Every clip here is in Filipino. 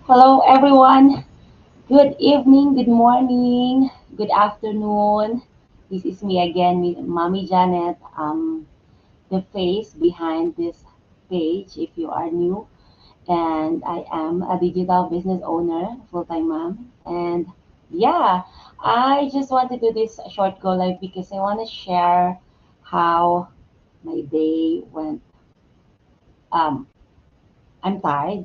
Hello, everyone. Good evening, good morning, good afternoon. This is me again, Mommy Janet, the face behind this page if you are new. And I am a digital business owner, full time mom. And yeah, I just want to do this short go live because I want to share how my day went. Um, I'm tired,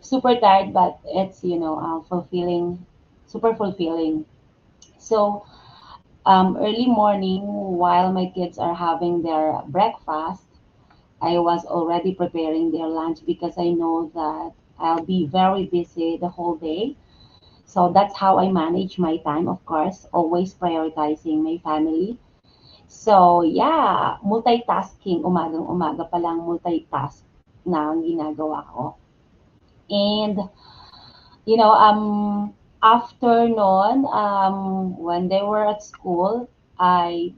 super tired, but it's, fulfilling, super fulfilling. So, early morning, while my kids are having their breakfast, I was already preparing their lunch because I know that I'll be very busy the whole day. So that's how I manage my time, of course, always prioritizing my family. So yeah, multitasking, umagang-umaga pa lang multitask na ang ginagawa ko. And after noon, when they were at school, I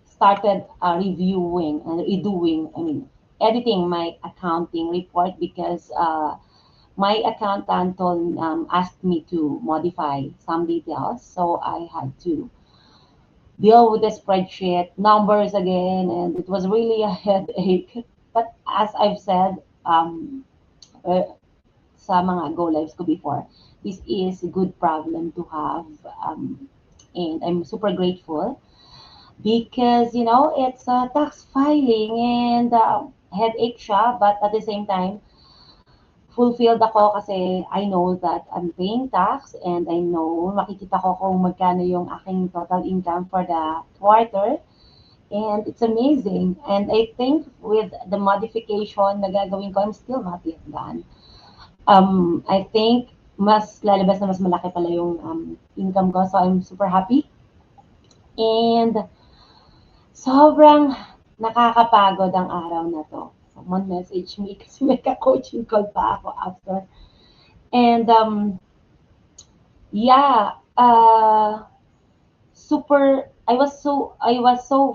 started reviewing and redoing, editing my accounting report because my accountant asked me to modify some details. So I had to deal with the spreadsheet, numbers again, and it was really a headache. But as I've said, uh, sa mga go lives ko before, this is a good problem to have. And I'm super grateful because it's tax filing and headache siya, but at the same time fulfilled ako kasi I know that I'm paying tax and I know makikita ko kung magkano yung aking total income for the quarter, and it's amazing. And I think with the modification na gagawin ko, I'm still not yet done. I think mas lalabas na mas malaki pala yung income ko, so I'm super happy. And sobrang nakakapagod ang araw na 'to. Someone message me kasi may ka-coaching call pa ako after. And, yeah, I was so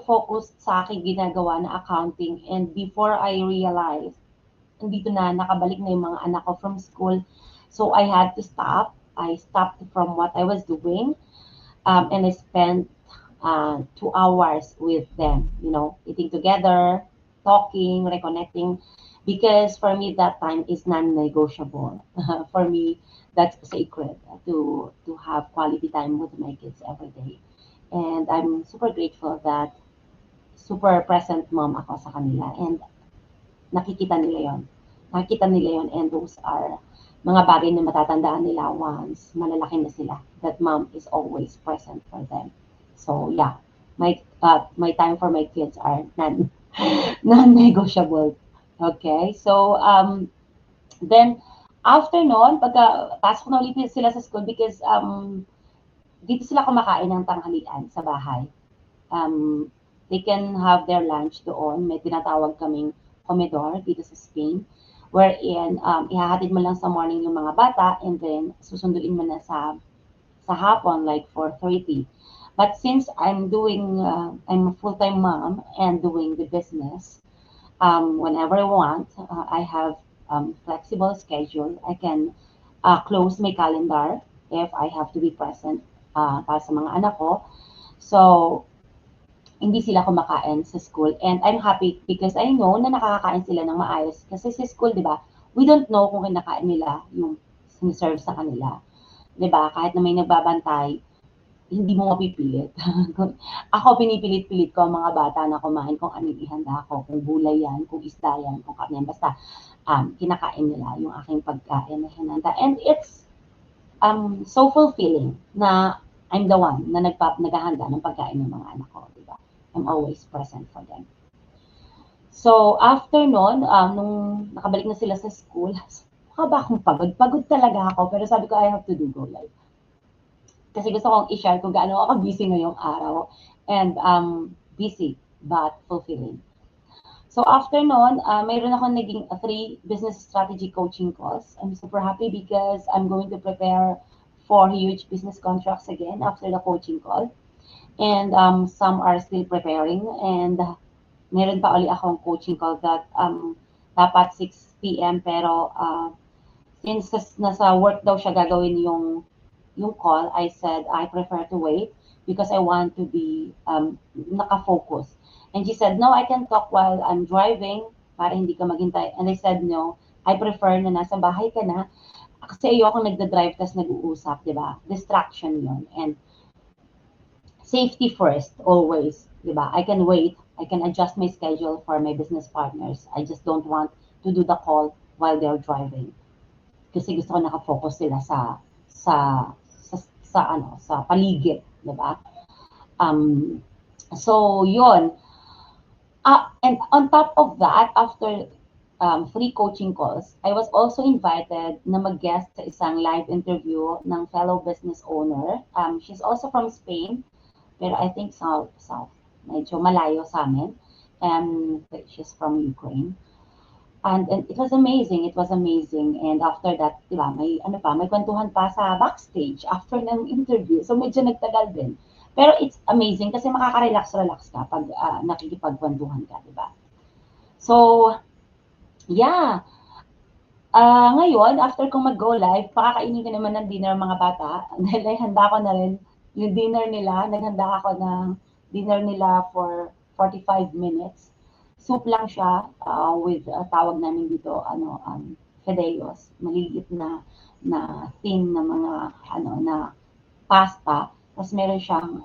focused sa aking ginagawa na accounting, and before I realized, nandito na, nakabalik na yung mga anak ko from school. So I had to stop. I stopped from what I was doing, and I spent 2 hours with them, eating together, talking, reconnecting, because for me that time is non-negotiable. For me, that's sacred to have quality time with my kids every day. And I'm super grateful that super present mom ako sa kanila, and nakikita nila yon. Nakikita nila yon, and those are mga bagay na matatandaan nila once malalaki na sila, that mom is always present for them. So yeah, my time for my kids are non-negotiable. Okay, so then after noon, pagka pasok na ulit sila sa school, because dito sila kumakain ng tanghalian sa bahay. They can have their lunch doon. May tinatawag kaming comedor dito sa Spain, wherein ihahatid mo lang sa morning yung mga bata, and then susunduin mo na sa hapon, like 4:30. But since I'm a full-time mom and doing the business, whenever I want, I have flexible schedule. I can close my calendar if I have to be present para sa mga anak ko. So, hindi sila kumakain sa school. And I'm happy because I know na nakakakain sila ng maayos. Kasi sa school, di ba, we don't know kung kinakain nila yung siniserve sa kanila. Di ba? Kahit na may nagbabantay, hindi mo mapipilit. Ako, pinipilit-pilit ko ang mga bata na kumain kung anong ihanda ko. Kung gulay yan, kung isda yan, kung karne yan. Basta, kinakain nila yung aking pagkain na hinanda. And it's so fulfilling na I'm the one na naghahanda ng pagkain ng mga anak ko, di ba? I'm always present for them. So, after nun, nung nakabalik na sila sa school, mukha ba akong pagod? Pagod talaga ako, pero sabi ko, I have to do go live. Kasi gusto kong i-share kung gaano ako busy ngayong araw. And busy, but fulfilling. So after nun, mayroon ako naging 3 business strategy coaching calls. I'm super happy because I'm going to prepare for huge business contracts again after the coaching call. And some are still preparing. And meron pa uli akong coaching call that dapat 6 p.m. pero since nasa work daw siya gagawin yung call, I said I prefer to wait because I want to be naka-focus. And she said, no, I can talk while I'm driving para hindi ka maghintay. And I said, no, I prefer na nasa bahay ka na kasi ayoko nagda-drive tas nag-uusap, di ba? Distraction yon. And safety first, always, di ba? I can wait. I can adjust my schedule for my business partners. I just don't want to do the call while they're driving. Kasi gusto ko nakafocus sila sa sa paligid, di ba? So yun. And on top of that, after free coaching calls, I was also invited na mag-guest sa isang live interview ng fellow business owner. She's also from Spain, pero I think south, medyo malayo sa amin. And she's from Ukraine. And it was amazing. It was amazing. And after that, di ba, may kwentuhan pa sa backstage after ng interview. So medyo nagtagal din. Pero it's amazing kasi makaka-relax ka pag nakikipagkwentuhan ka, di ba? So, yeah. Ngayon, after kong mag-go live, pakakainin ko naman ng dinner mga bata. Dahil handa ko na rin yung dinner nila. Naghanda ako ng dinner nila for 45 minutes. Soup lang siya with tawag namin dito fideos, maliit na thin na mga na pasta, tapos meron siyang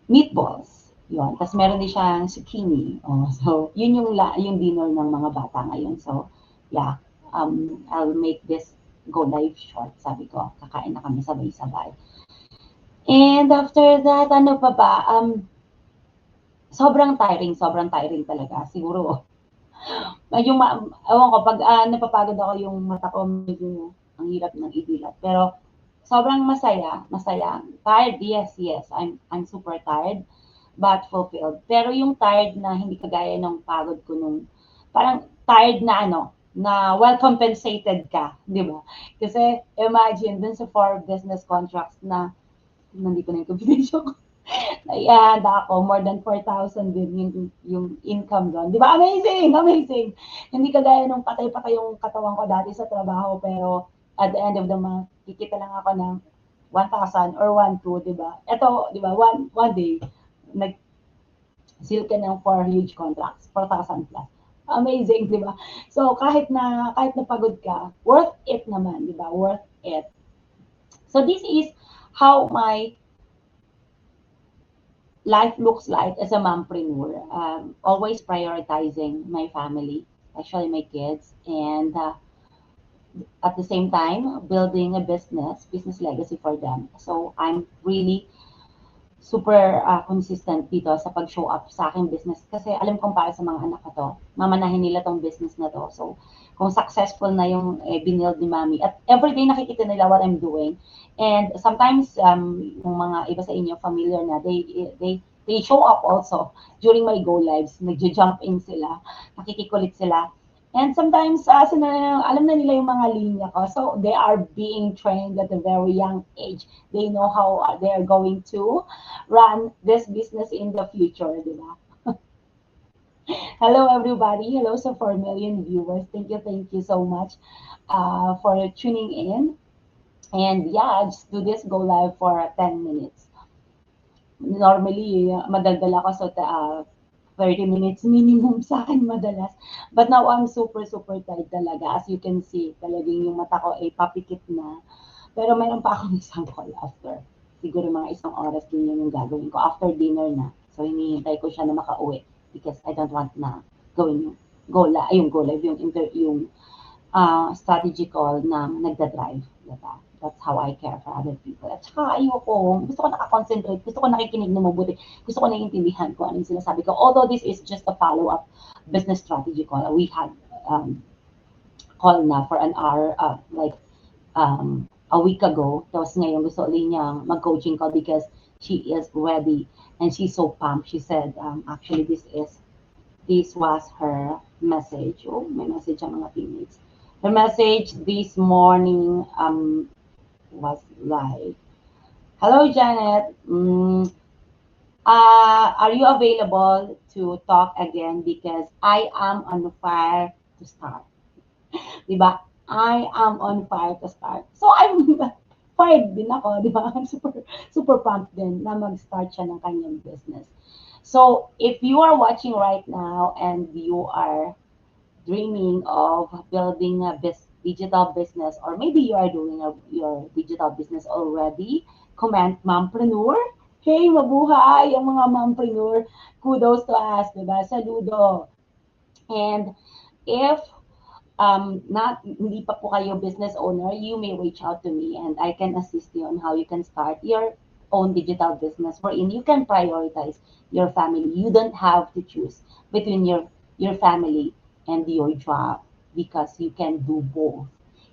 meatballs, yun. Tapos meron din siyang zucchini. So yun yung dinner ng mga bata ngayon. So yeah, I'll make this go live short. Sabi ko, kakain na kami sabay-sabay. And after that, ano pa ba? Sobrang tiring talaga. Siguro, yung, ewan ko, pag napapagod ako yung mata ko, medyo ang hirap ng idilat. Pero, sobrang masaya. Tired, yes. I'm super tired, but fulfilled. Pero yung tired na hindi kagaya ng pagod ko nung, parang tired na na well compensated ka, di ba? Kasi, imagine, dun sa 4 business contracts na, nandito na yung computation ko. Naiahanda ako, more than 4,000 din yung income doon. Di ba? Amazing! Hindi kagaya nung patay-patay yung katawan ko dati sa trabaho, pero at the end of the month, kikita lang ako ng 1,000 or 1,200, di ba? Ito, di ba, one day, nag-seal ka ng 4 huge contracts, 4,000 plus. Amazing, di ba? So, kahit na pagod ka, worth it naman, di ba? Worth it. So, this is how my life looks like as a mompreneur. Always prioritizing my family, especially my kids, and at the same time, building a business legacy for them. So I'm really super consistent dito sa pag-show up sa aking business kasi alam kong para sa mga anak ko to, mamanahin nila tong business na to. So kung successful na yung binild ni Mami at everyday nakikita nila what I'm doing. And sometimes yung mga iba sa inyo familiar na they show up also during my go lives, nagjo-jump in sila, nakikikulit sila. And sometimes alam na nila yung mga linya ko. So they are being trained at a very young age. They know how they are going to run this business in the future, di ba? Hello everybody. Hello sa 4 million viewers. Thank you so much for tuning in. And yeah, just do this go live for 10 minutes. Normally, madaldal ako sa 30 minutes minimum sa akin madalas. But now, I'm super tired talaga. As you can see, talagang yung mata ko ay papikit na. Pero meron pa akong isang call after. Siguro mga 1 oras din yun yung gagawin ko. After dinner na. So, hinihintay ko siya na makauwi. Because I don't want na gawin yung go live, yung strategy call na nagda-drive. Diba? That's how I care for other people. At saka ayoko, gusto ko nakakonsentrate, gusto ko nakikinig na mabuti, gusto ko naiintindihan ko anong sinasabi ko. Although this is just a follow-up business strategy call. We had call na for an hour, a week ago. Tapos ngayon gusto ulit niyang mag-coaching call because she is ready and she's so pumped. She said, actually this was her message. Oh, may message ang mga teammates. Her message this morning was like, hello Janet, Are you available to talk again? Because I am on fire to start. Diba? I am on fire to start. So, I'm fired din ako, di ba? I'm super pumped din na mag-start siya ng kanyang business. So, if you are watching right now and you are dreaming of building a digital business, or maybe you are doing your digital business already, comment mompreneur. Hey, mabuhay yung mga mompreneur. Kudos to us, diba? Saludo. And if not hindi pa po kayo business owner, you may reach out to me and I can assist you on how you can start your own digital business wherein you can prioritize your family. You don't have to choose between your family and your job because you can do both.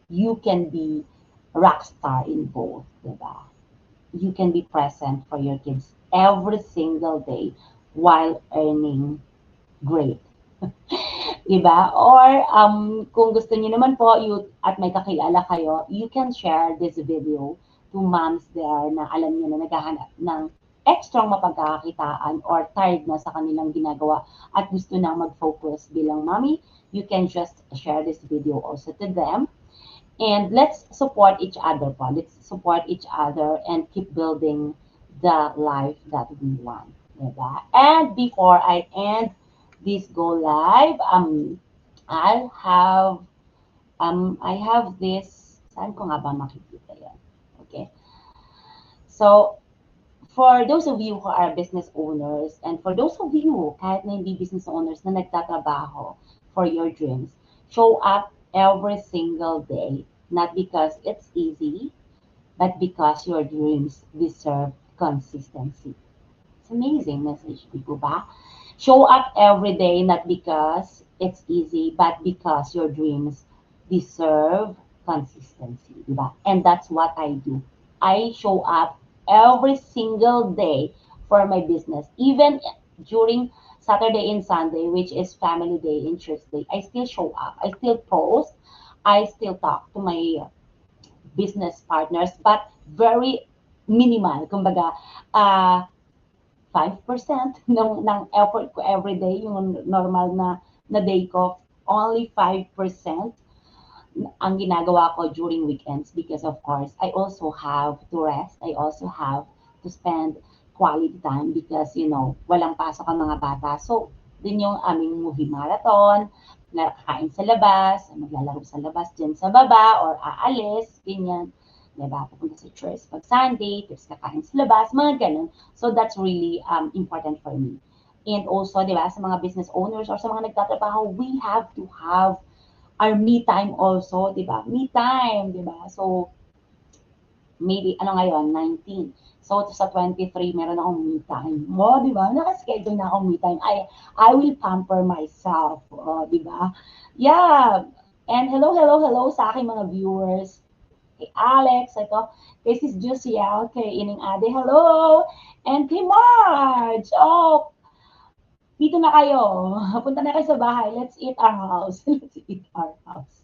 You can be rock star in both, diba? You can be present for your kids every single day while earning great. Diba? Or kung gusto niyo naman po at may kakilala kayo, you can share this video to moms there na alam niyo na naghahanap ng extra mapagkakakitaan or tired na sa kanilang ginagawa at gusto nang mag-focus bilang mommy, you can just share this video also to them. And let's support each other po. Let's support each other and keep building the life that we want. Diba? And before I end this go live, I have this, saan ko nga ba makikita yan? Okay. So, for those of you who are business owners, and for those of you, kahit na hindi business owners na nagtatrabaho for your dreams, show up every single day, not because it's easy, but because your dreams deserve consistency. It's amazing message, di po ba? Show up every day, not because it's easy, but because your dreams deserve consistency, di ba? And that's what I do. I show up every single day for my business. Even during Saturday and Sunday, which is family day and Tuesday, I still show up. I still post. I still talk to my business partners, but very minimal. Kumbaga, 5% ng effort ko every day, yung normal na day ko, only 5% ang ginagawa ko during weekends because of course, I also have to rest. I also have to spend quality time because, walang pasok ang mga bata. So, din yung aming movie marathon, nakakain sa labas, maglalaro sa labas dyan sa baba, or aalis, ganyan. Diba? Pupunta sa church pag Sunday, tapos kakain sa labas, mga ganun. So, that's really important for me. And also, diba, sa mga business owners or sa mga nagtatrabaho, we have to have our me time also, diba? Me time, diba? So, maybe, ngayon, 19. So, sa 23, meron akong me time. Di ba? Nakaschedule na akong me time. I will pamper myself. Di ba? Yeah. And hello sa aking mga viewers. Kay Alex, ito. Kay Sis Jusiel, kay Ining Ade, hello. And kay Marge. Oh, dito na kayo. Punta na kayo sa bahay. Let's eat our house. Let's eat our house.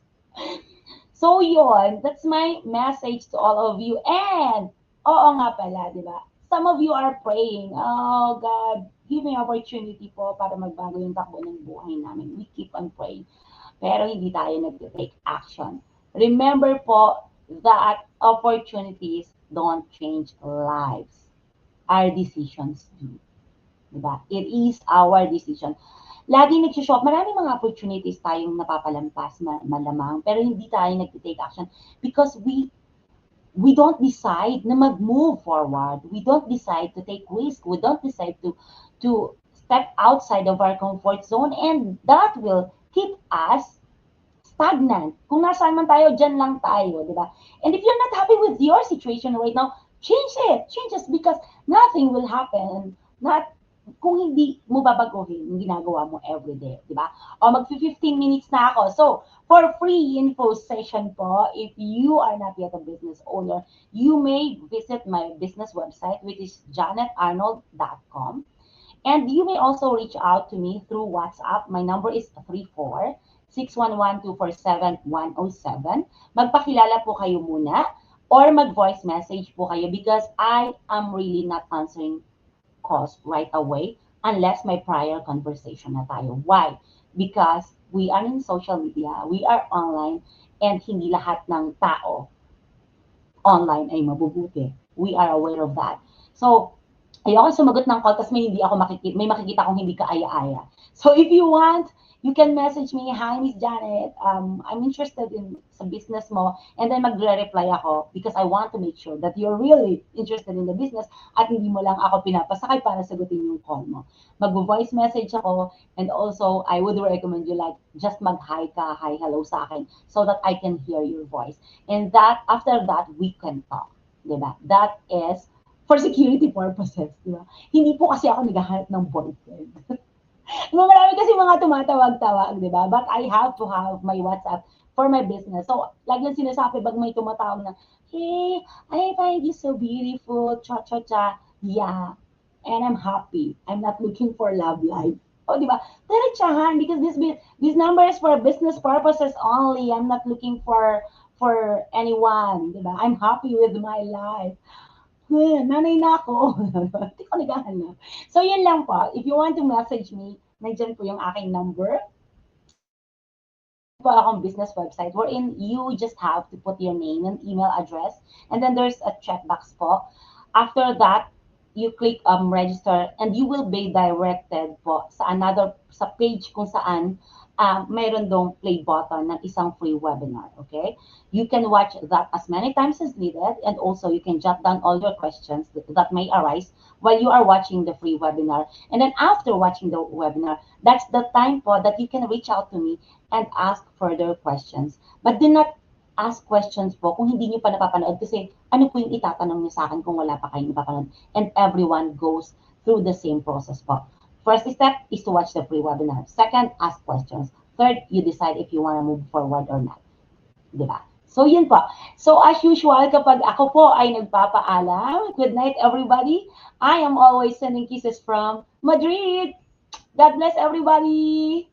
So yun, that's my message to all of you. And, oo nga pala, di ba? Some of you are praying, oh God, give me opportunity po para magbago yung takbo ng buhay namin. We keep on praying. Pero hindi tayo nag-take action. Remember po that opportunities don't change lives. Our decisions do. Diba? It is our decision. Laging nag-shop, maraming mga opportunities tayong napapalampas malamang, pero hindi tayo nag-take action because we don't decide na mag-move forward. We don't decide to take risk. We don't decide to step outside of our comfort zone, and that will keep us stagnant. Kung nasaan man tayo, dyan lang tayo, di ba? And if you're not happy with your situation right now, change it. Change it because nothing will happen. Kung hindi mo babaguhin yung ginagawa mo everyday, di ba? O mag-15 minutes na ako. So, for free info session po, if you are not yet a business owner, you may visit my business website, which is janetarnold.com. And you may also reach out to me through WhatsApp. My number is 34-611-247-107. Magpakilala po kayo muna or mag-voice message po kayo because I am really not answering cost right away unless may prior conversation na tayo. Why? Because we are in social media, we are online, and hindi lahat ng tao online ay mabubuti. We are aware of that. So, ayoko sumagot ng call tapos may makikita akong hindi ka aya-aya. So, if you want, you can message me, "Hi, Miss Janet, I'm interested in sa business mo," and then magre-reply ako because I want to make sure that you're really interested in the business at hindi mo lang ako pinapasakay para sagutin yung call mo. Mag-voice message ako, and also, I would recommend you like, just mag-hi ka, hi, hello sa akin so that I can hear your voice. And that, after that, we can talk. Diba? That is for security purposes. Diba? Hindi po kasi ako naghahanap ng boyfriend. Marami kasi mga tumatawag-tawag, di ba? But I have to have my WhatsApp for my business. So, lagi yung sinasabi, pag may tumatawag na, "Hey, I find you so beautiful, cha-cha-cha." Yeah, and I'm happy. I'm not looking for love life. O, di ba? Diretsahan, because this number is for business purposes only. I'm not looking for anyone, di ba? I'm happy with my life. Nanay na ako. Hindi ko naghahanap. So, yun lang po. If you want to message me, nandyan po yung aking number. Po akong business website wherein you just have to put your name and email address, and then there's a checkbox po. After that, you click register, and you will be directed po sa page kung saan mayroon dong play button ng isang free webinar, okay? You can watch that as many times as needed, and also you can jot down all your questions that may arise while you are watching the free webinar. And then after watching the webinar, that's the time po that you can reach out to me and ask further questions. But do not ask questions po kung hindi nyo pa napapanood, kasi ano po yung itatanong nyo sa akin kung wala pa kayong napapanood. And everyone goes through the same process po. First step is to watch the free webinar. Second, ask questions. Third, you decide if you want to move forward or not. Diba? So, yun po. So, as usual, kapag ako po ay nagpapaalam, good night, everybody. I am always sending kisses from Madrid. God bless everybody.